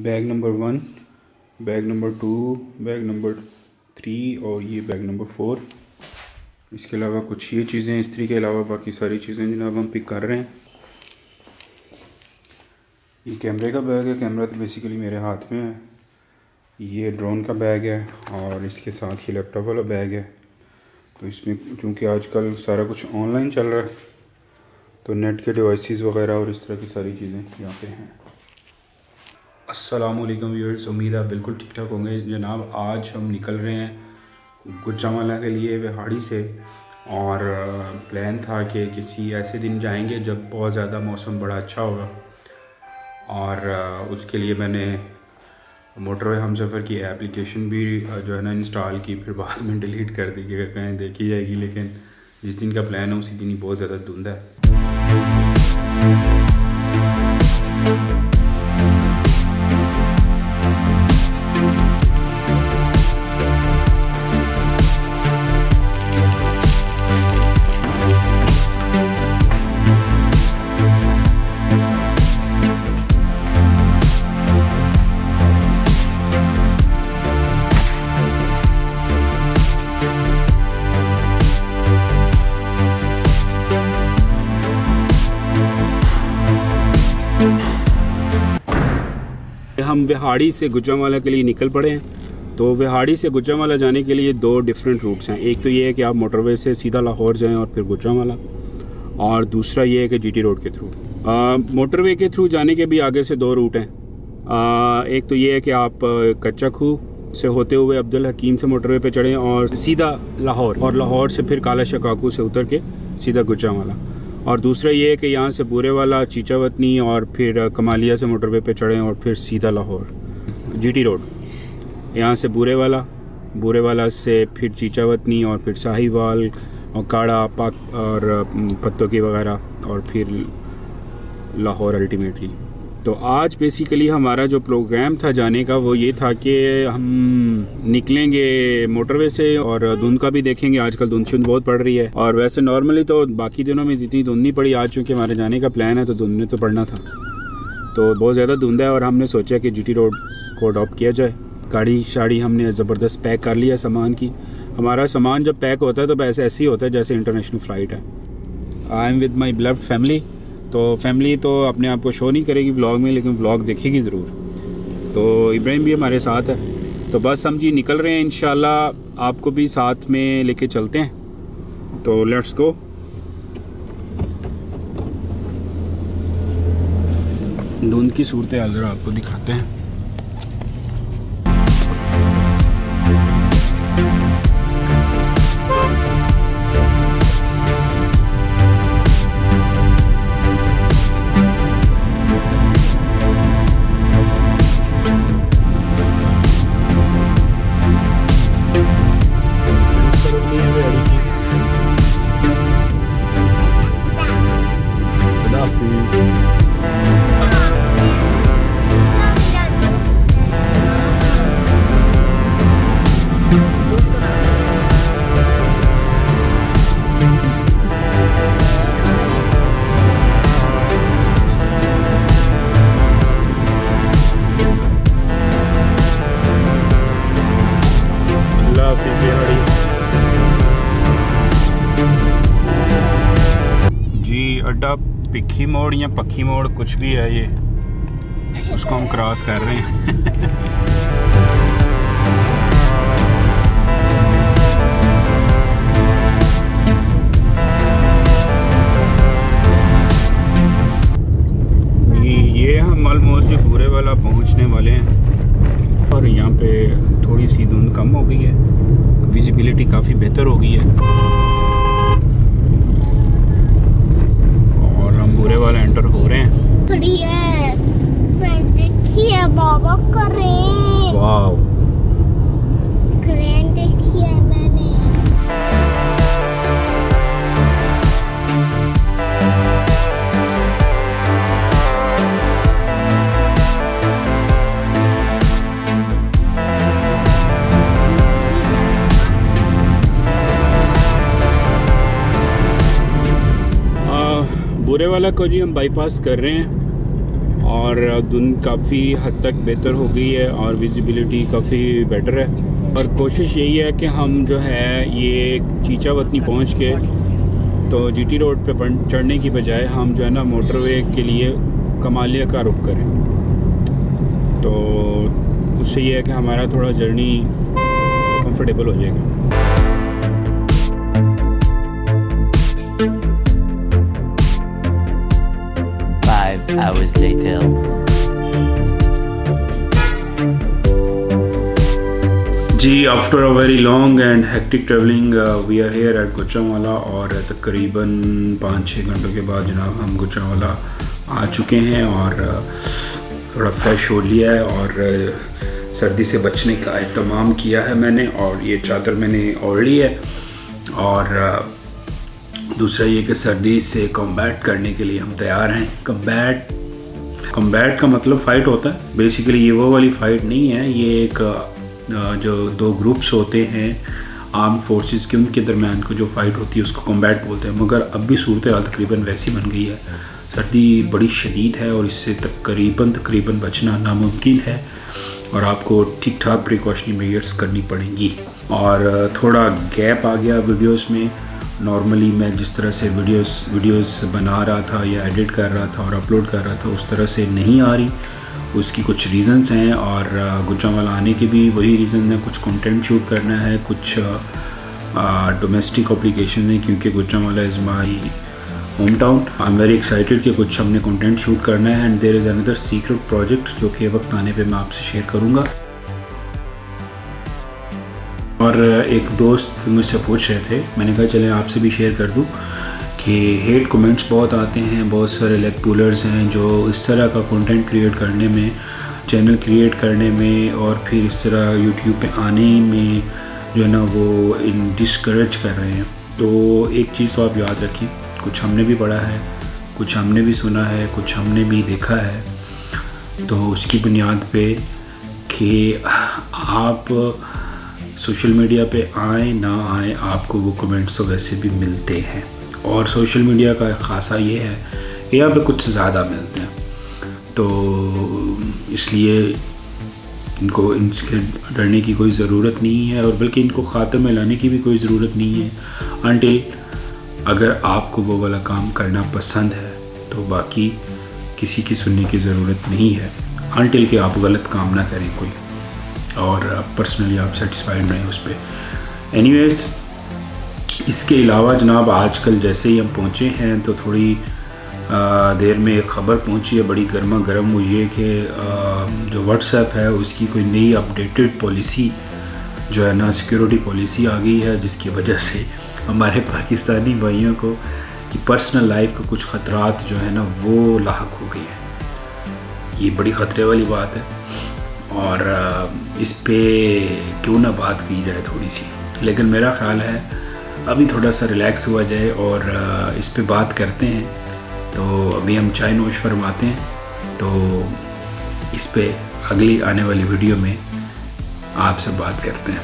Bag number 1, bag number 2, bag number 3 और ये bag number 4। इसके अलावा कुछ ये चीज़ें इस्त्री के अलावा बाकी सारी चीज़ें जनाब हम पिक कर रहे हैं। ये कैमरे का बैग है, कैमरा तो बेसिकली मेरे हाथ में है। ये ड्रोन का बैग है और इसके साथ ही लैपटॉप वाला बैग है। तो इसमें चूँकि आजकल सारा कुछ ऑनलाइन चल रहा है तो नेट के डिवाइसेस वगैरह और इस तरह की सारी चीज़ें यहाँ पे हैं। अस्सलामुअलैकुम व्यूअर्स, उम्मीद है बिल्कुल ठीक ठाक होंगे जनाब। आज हम निकल रहे हैं गुजरांवाला के लिए विहाड़ी से, और प्लान था कि किसी ऐसे दिन जाएंगे जब बहुत ज़्यादा मौसम बड़ा अच्छा होगा, और उसके लिए मैंने मोटरवे हमसफ़र की एप्लीकेशन भी जो है ना इंस्टॉल की, फिर बाद में डिलीट कर दी कि कहीं देखी जाएगी। लेकिन जिस दिन का प्लान है उसी दिन ही बहुत ज़्यादा धुंध है। हम विहाड़ी से गुजरांवाला के लिए निकल पड़े हैं। तो विहाड़ी से गुजरांवाला जाने के लिए दो डिफरेंट रूट्स हैं। एक तो ये है कि आप मोटरवे से सीधा लाहौर जाएं और फिर गुजरांवाला, और दूसरा ये है कि जीटी रोड के थ्रू। मोटरवे के थ्रू जाने के भी आगे से दो रूट हैं। एक तो ये है कि आप कच्चा खूह से होते हुए अब्दुल हकीम से मोटरवे पे चढ़ें और सीधा लाहौर, और लाहौर से फिर काला शकाकू से उतर के सीधा गुजरांवाला। और दूसरा ये है कि यहाँ से बूरेवाला, चीचावतनी और फिर कमालिया से मोटरवे पे चढ़ें और फिर सीधा लाहौर जीटी रोड। यहाँ से बूरेवाला से फिर चीचावतनी और फिर साहिवाल और काड़ा पाक और पत्तों की वगैरह और फिर लाहौर अल्टीमेटली। तो आज बेसिकली हमारा जो प्रोग्राम था जाने का वो ये था कि हम निकलेंगे मोटरवे से, और धुंध का भी देखेंगे। आजकल धुंध शुंध बहुत पड़ रही है, और वैसे नॉर्मली तो बाकी दिनों में इतनी धुंध नहीं पड़ी। आज चूँकि हमारे जाने का प्लान है तो धुंध ने तो पड़ना था, तो बहुत ज़्यादा धुंध है। और हमने सोचा कि जीटी रोड को अडॉप्ट किया जाए। गाड़ी शाड़ी हमने ज़बरदस्त पैक कर लिया सामान की। हमारा सामान जब पैक होता है तो ऐसे ही होता है जैसे इंटरनेशनल फ़्लाइट है। I am with my beloved family. तो फैमिली तो अपने आप को शो नहीं करेगी व्लॉग में, लेकिन व्लॉग देखेगी ज़रूर। तो इब्राहिम भी हमारे साथ है। तो बस हम जी निकल रहे हैं, इंशाल्लाह आपको भी साथ में लेके चलते हैं। तो लेट्स गो। धुंध की सूरत हाल ज़रा आपको दिखाते हैं। अड्डा पिखी मोड़ या पक्की मोड़ कुछ भी है, ये उसको हम क्रॉस कर रहे हैं। ये हम ऑलमोस्ट जो बूरेवाला पहुंचने वाले हैं, और यहाँ पे थोड़ी सी धुंध कम हो गई है, विजिबिलिटी काफ़ी बेहतर हो गई है, बूरेवाला एंटर हो रहे हैं। देखिए बाबा कर रहे हैं। वाव, क्रेन देखिए मैंने। बूरेवाला को जी हम बाईपास कर रहे हैं, और धुंध काफ़ी हद तक बेहतर हो गई है और विजिबिलिटी काफ़ी बेटर है। और कोशिश यही है कि हम जो है ये चीचावतनी पहुंच के तो जीटी रोड पे चढ़ने की बजाय हम जो है ना मोटरवे के लिए कमालिया का रुख करें। तो उससे ये है कि हमारा थोड़ा जर्नी कंफर्टेबल हो जाएगा। Hours later. जी, after a very long and hectic travelling we are here at Gujranwala और तकरीबन 5-6 घंटों के बाद जनाब हम गुजरांवाला आ चुके हैं और थोड़ा फ्रेश हो लिया है और सर्दी से बचने का एहतमाम किया है मैंने और ये चादर मैंने ओढ़ ली है। और दूसरा ये कि सर्दी से कॉम्बैट करने के लिए हम तैयार हैं। कॉम्बैट का मतलब फ़ाइट होता है बेसिकली, ये वो वाली फ़ाइट नहीं है। ये एक जो दो ग्रुप्स होते हैं आर्म फोर्सेस के, उनके दरमियान को जो फ़ाइट होती है उसको कॉम्बैट बोलते हैं। मगर अब भी सूरत हाल तकरीबन वैसी बन गई है, सर्दी बड़ी शदीद है और इससे तकरीबन बचना नामुमकिन है और आपको ठीक ठाक प्रिकॉशनरी मेजर्स करनी पड़ेंगी। और थोड़ा गैप आ गया वीडियोस में। नॉर्मली मैं जिस तरह से वीडियोस बना रहा था या एडिट कर रहा था और अपलोड कर रहा था उस तरह से नहीं आ रही। उसकी कुछ रीज़न्स हैं और गुजरांवाला आने के भी वही रीज़न हैं। कुछ कंटेंट शूट करना है, कुछ डोमेस्टिक ऑब्लिगेशन है क्योंकि Gujranwala is my home town. I am very excited कि कुछ हमने कंटेंट शूट करना है and there is another secret project जो कि वक्त आने पे मैं आपसे शेयर करूँगा। और एक दोस्त मुझसे पूछ रहे थे, मैंने कहा चलें आपसे भी शेयर कर दूं कि हेट कमेंट्स बहुत आते हैं, बहुत सारे लेग पुलर्स हैं जो इस तरह का कंटेंट क्रिएट करने में, चैनल क्रिएट करने में और फिर इस तरह यूट्यूब पे आने में जो है ना वो डिस्करेज कर रहे हैं। तो एक चीज़ तो आप याद रखिए, कुछ हमने भी पढ़ा है, कुछ हमने भी सुना है, कुछ हमने भी देखा है। तो उसकी बुनियाद पे कि आप सोशल मीडिया पे आए ना आए आपको वो कमेंट्स तो वैसे भी मिलते हैं। और सोशल मीडिया का ख़ासा ये है कि यहाँ पे कुछ ज़्यादा मिलते हैं, तो इसलिए इनको इनसे डरने की कोई ज़रूरत नहीं है और बल्कि इनको खाते में लाने की भी कोई ज़रूरत नहीं है अनटिल अगर आपको वो वाला काम करना पसंद है तो बाकी किसी की सुनने की ज़रूरत नहीं है अनटिल कि आप गलत काम ना करें कोई और पर्सनली आप सेटिस्फाइड रहें उस पर। एनीवेज़, इसके अलावा जनाब आजकल जैसे ही हम पहुँचे हैं तो थोड़ी देर में एक ख़बर पहुँची है बड़ी गर्मा गर्म, वो ये कि जो व्हाट्सएप है उसकी कोई नई अपडेटेड पॉलिसी जो है ना सिक्योरिटी पॉलिसी आ गई है, जिसकी वजह से हमारे पाकिस्तानी भाइयों को कि पर्सनल लाइफ का कुछ ख़तरात जो है ना वो लाहक हो गई है। ये बड़ी ख़तरे वाली बात है और इस पे क्यों ना बात की जाए थोड़ी सी, लेकिन मेरा ख़्याल है अभी थोड़ा सा रिलैक्स हुआ जाए और इस पे बात करते हैं। तो अभी हम चाय नोश फरमाते हैं, तो इस पे अगली आने वाली वीडियो में आपसे बात करते हैं।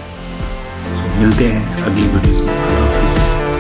तो मिलते हैं अगली वीडियोस में। अल्लाह हाफ़िज़।